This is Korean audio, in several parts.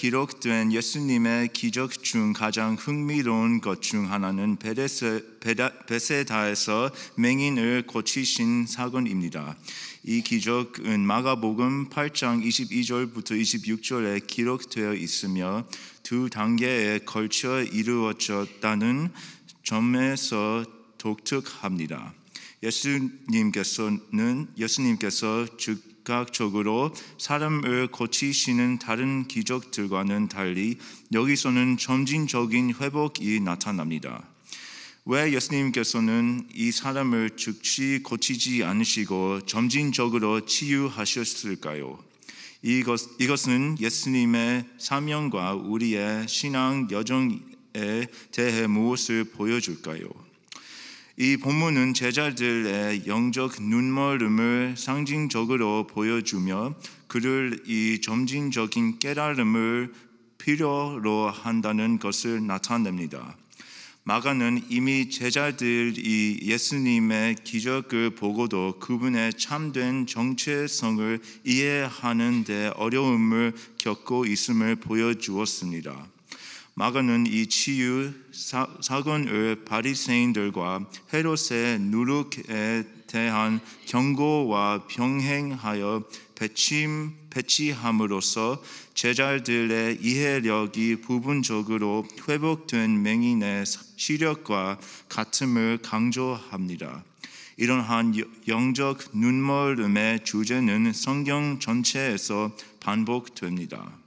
기록된 예수님의 기적 중 가장 흥미로운 것 중 하나는 베세다에서 맹인을 고치신 사건입니다. 이 기적은 마가복음 8장 22절부터 26절에 기록되어 있으며 두 단계에 걸쳐 이루어졌다는 점에서 독특합니다. 예수님께서 즉각적으로 사람을 고치시는 다른 기적들과는 달리 여기서는 점진적인 회복이 나타납니다. 왜 예수님께서는 이 사람을 즉시 고치지 않으시고 점진적으로 치유하셨을까요? 이것은 예수님의 사명과 우리의 신앙 여정에 대해 무엇을 보여줄까요? 이 본문은 제자들의 영적 눈멀음을 상징적으로 보여주며 그를 이 점진적인 깨달음을 필요로 한다는 것을 나타냅니다. 마가는 이미 제자들이 예수님의 기적을 보고도 그분의 참된 정체성을 이해하는 데 어려움을 겪고 있음을 보여주었습니다. 마가는 이 치유 사건을 바리새인들과 헤롯의 누룩에 대한 경고와 병행하여 배치함으로써 제자들의 이해력이 부분적으로 회복된 맹인의 시력과 같음을 강조합니다. 이러한 영적 눈멀음의 주제는 성경 전체에서 반복됩니다.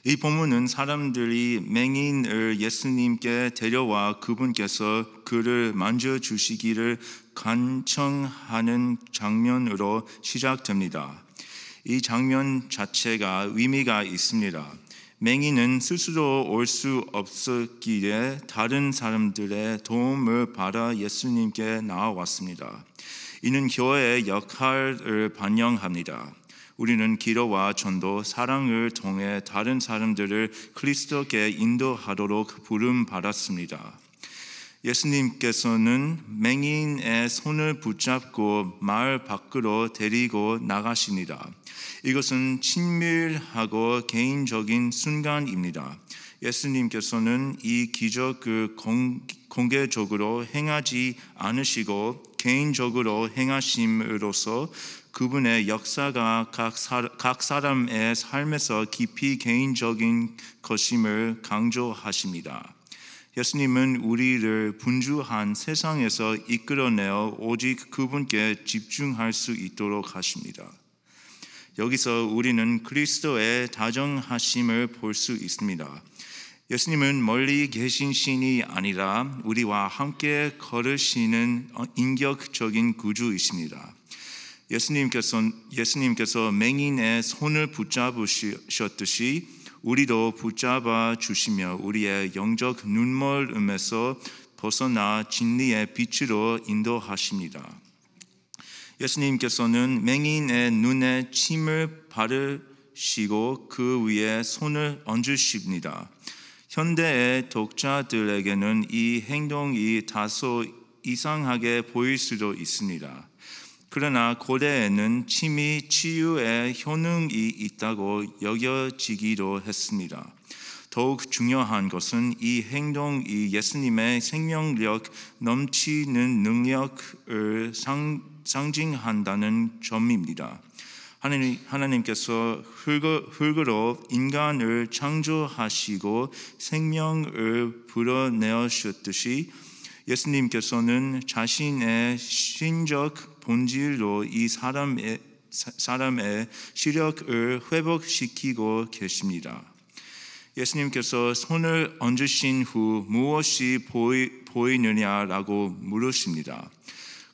이 본문은 사람들이 맹인을 예수님께 데려와 그분께서 그를 만져주시기를 간청하는 장면으로 시작됩니다. 이 장면 자체가 의미가 있습니다. 맹인은 스스로 올 수 없었기에 다른 사람들의 도움을 받아 예수님께 나아왔습니다. 이는 교회의 역할을 반영합니다. 우리는 기도와 전도, 사랑을 통해 다른 사람들을 그리스도께 인도하도록 부름받았습니다. 예수님께서는 맹인의 손을 붙잡고 마을 밖으로 데리고 나가십니다. 이것은 친밀하고 개인적인 순간입니다. 예수님께서는 이 기적을 공개적으로 행하지 않으시고 개인적으로 행하심으로써 그분의 역사가 각 사람의 삶에서 깊이 개인적인 것임을 강조하십니다. 예수님은 우리를 분주한 세상에서 이끌어내어 오직 그분께 집중할 수 있도록 하십니다. 여기서 우리는 그리스도의 다정하심을 볼 수 있습니다. 예수님은 멀리 계신 신이 아니라 우리와 함께 걸으시는 인격적인 구주이십니다. 예수님께서 맹인의 손을 붙잡으셨듯이 우리도 붙잡아 주시며 우리의 영적 눈멀음에서 벗어나 진리의 빛으로 인도하십니다. 예수님께서는 맹인의 눈에 침을 바르시고 그 위에 손을 얹으십니다. 현대의 독자들에게는 이 행동이 다소 이상하게 보일 수도 있습니다. 그러나 고대에는 침이 치유의 효능이 있다고 여겨지기도 했습니다. 더욱 중요한 것은 이 행동이 예수님의 생명력 넘치는 능력을 상징한다는 점입니다. 하나님께서 흙으로 인간을 창조하시고 생명을 불어내셨듯이 예수님께서는 자신의 신적 본질로 이 사람의 시력을 회복시키고 계십니다. 예수님께서 손을 얹으신 후 무엇이 보이느냐라고 물으십니다.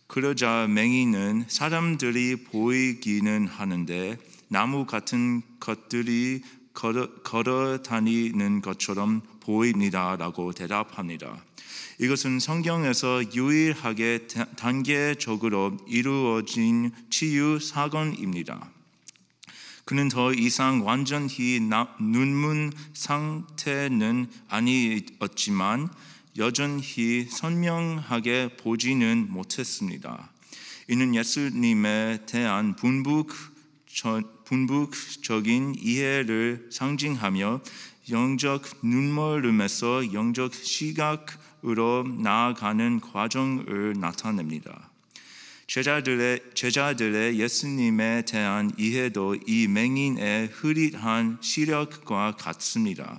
그러자 맹인은 사람들이 보이기는 하는데 나무 같은 것들이 걸어 다니는 것처럼 보입니다라고 대답합니다. 이것은 성경에서 유일하게 단계적으로 이루어진 치유 사건입니다. 그는 더 이상 완전히 눈문 상태는 아니었지만 여전히 선명하게 보지는 못했습니다. 이는 예수님에 대한 분부적인 이해를 상징하며 영적 눈멀음에서 영적 시각으로 나아가는 과정을 나타냅니다. 제자들의 예수님에 대한 이해도 이 맹인의 흐릿한 시력과 같습니다.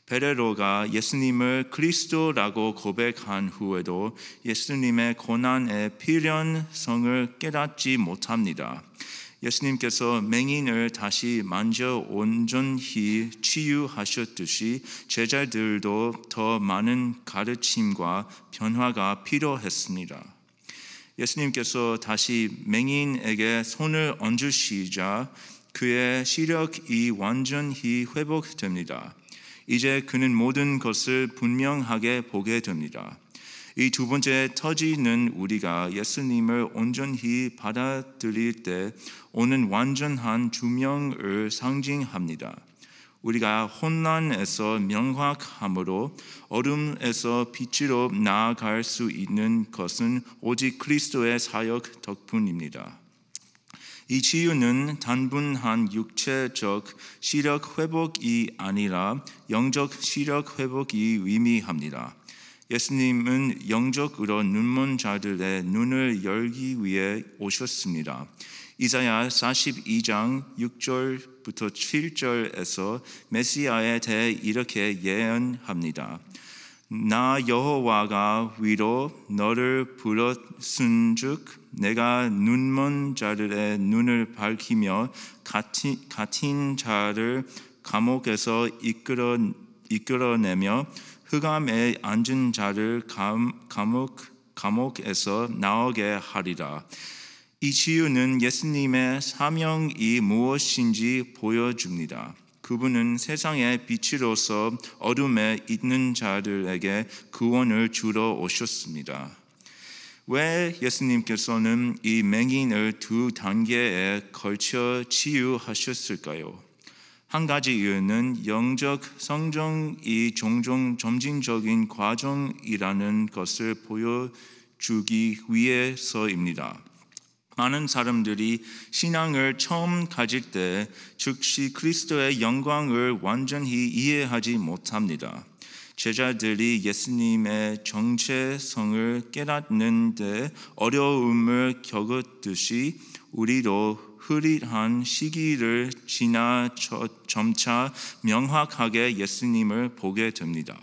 베드로가 예수님을 그리스도라고 고백한 후에도 예수님의 고난의 필연성을 깨닫지 못합니다. 예수님께서 맹인을 다시 만져 온전히 치유하셨듯이 제자들도 더 많은 가르침과 변화가 필요했습니다. 예수님께서 다시 맹인에게 손을 얹으시자 그의 시력이 완전히 회복됩니다. 이제 그는 모든 것을 분명하게 보게 됩니다. 이 두 번째 터지는 우리가 예수님을 온전히 받아들일 때 오는 완전한 주명을 상징합니다. 우리가 혼란에서 명확함으로 어둠에서 빛으로 나아갈 수 있는 것은 오직 그리스도의 사역 덕분입니다. 이 치유는 단순한 육체적 시력 회복이 아니라 영적 시력 회복이 의미합니다. 예수님은 영적으로 눈먼 자들의 눈을 열기 위해 오셨습니다. 이사야 42장 6절부터 7절에서 메시아에 대해 이렇게 예언합니다. 나 여호와가 위로 너를 불렀은즉 내가 눈먼 자들의 눈을 밝히며 갇힌 자를 감옥에서 이끌어내며 흑암에 앉은 자를 감옥에서 나오게 하리라. 이 치유는 예수님의 사명이 무엇인지 보여줍니다. 그분은 세상의 빛으로서 어둠에 있는 자들에게 구원을 주러 오셨습니다. 왜 예수님께서는 이 맹인을 두 단계에 걸쳐 치유하셨을까요? 한 가지 이유는 영적 성장이 종종 점진적인 과정이라는 것을 보여주기 위해서입니다. 많은 사람들이 신앙을 처음 가질 때 즉시 그리스도의 영광을 완전히 이해하지 못합니다. 제자들이 예수님의 정체성을 깨닫는 데 어려움을 겪었듯이 우리도 흐릿한 시기를 지나 점차 명확하게 예수님을 보게 됩니다.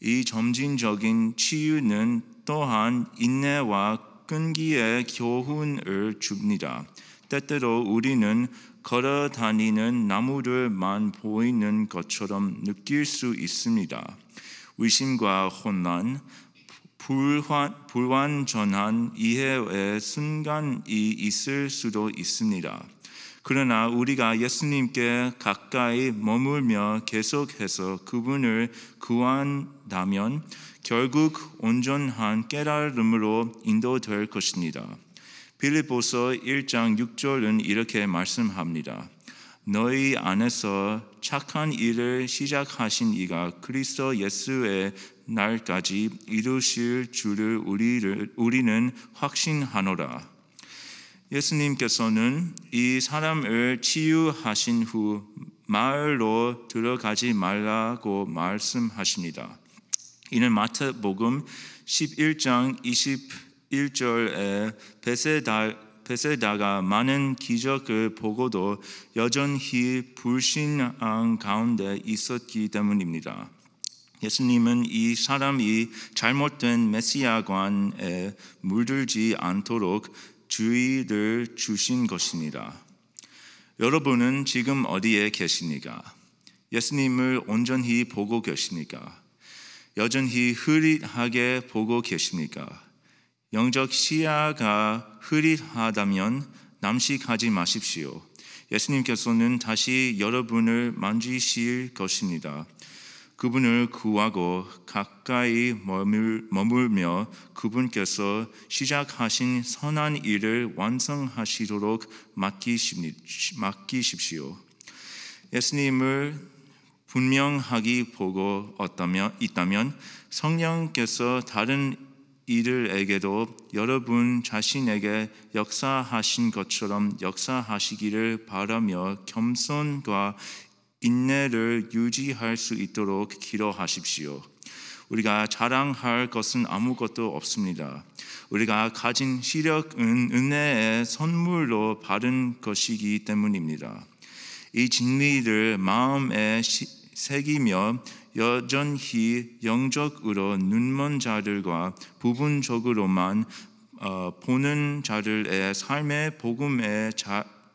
이 점진적인 치유는 또한 인내와 끈기의 교훈을 줍니다. 때때로 우리는 걸어 다니는 나무들만 보이는 것처럼 느낄 수 있습니다. 의심과 혼란, 불완전한 이해의 순간이 있을 수도 있습니다. 그러나 우리가 예수님께 가까이 머물며 계속해서 그분을 구한다면 결국 온전한 깨달음으로 인도될 것입니다. 빌립보서 1장 6절은 이렇게 말씀합니다. 너희 안에서 착한 일을 시작하신 이가 그리스도 예수의 날까지 이루실 줄을 우리는 확신하노라. 예수님께서는 이 사람을 치유하신 후 마을로 들어가지 말라고 말씀하십니다. 이는 마태복음 11장 21절에 베세다가 많은 기적을 보고도 여전히 불신앙 가운데 있었기 때문입니다. 예수님은 이 사람이 잘못된 메시아관에 물들지 않도록 주의를 주신 것입니다. 여러분은 지금 어디에 계십니까? 예수님을 온전히 보고 계십니까? 여전히 흐릿하게 보고 계십니까? 영적 시야가 흐릿하다면 남식하지 마십시오. 예수님께서는 다시 여러분을 만지실 것입니다. 그분을 구하고 가까이 머물며 그분께서 시작하신 선한 일을 완성하시도록 맡기십시오. 예수님을 분명하게 보고 있다면 성령께서 다른 이들에게도 여러분 자신에게 역사하신 것처럼 역사하시기를 바라며 겸손과 인내를 유지할 수 있도록 기도하십시오. 우리가 자랑할 것은 아무것도 없습니다. 우리가 가진 시력은 은혜의 선물로 받은 것이기 때문입니다. 이 진리를 마음에 새기며 여전히 영적으로 눈먼 자들과 부분적으로만 보는 자들의 삶의 복음의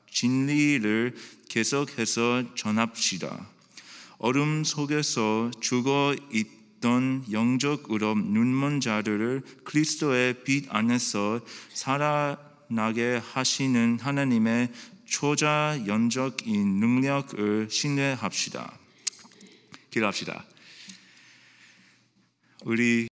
진리를 계속해서 전합시다. 어둠 속에서 죽어 있던 영적으로 눈먼 자들을 그리스도의 빛 안에서 살아나게 하시는 하나님의 초자연적인 능력을 신뢰합시다. 기도합시다. 우리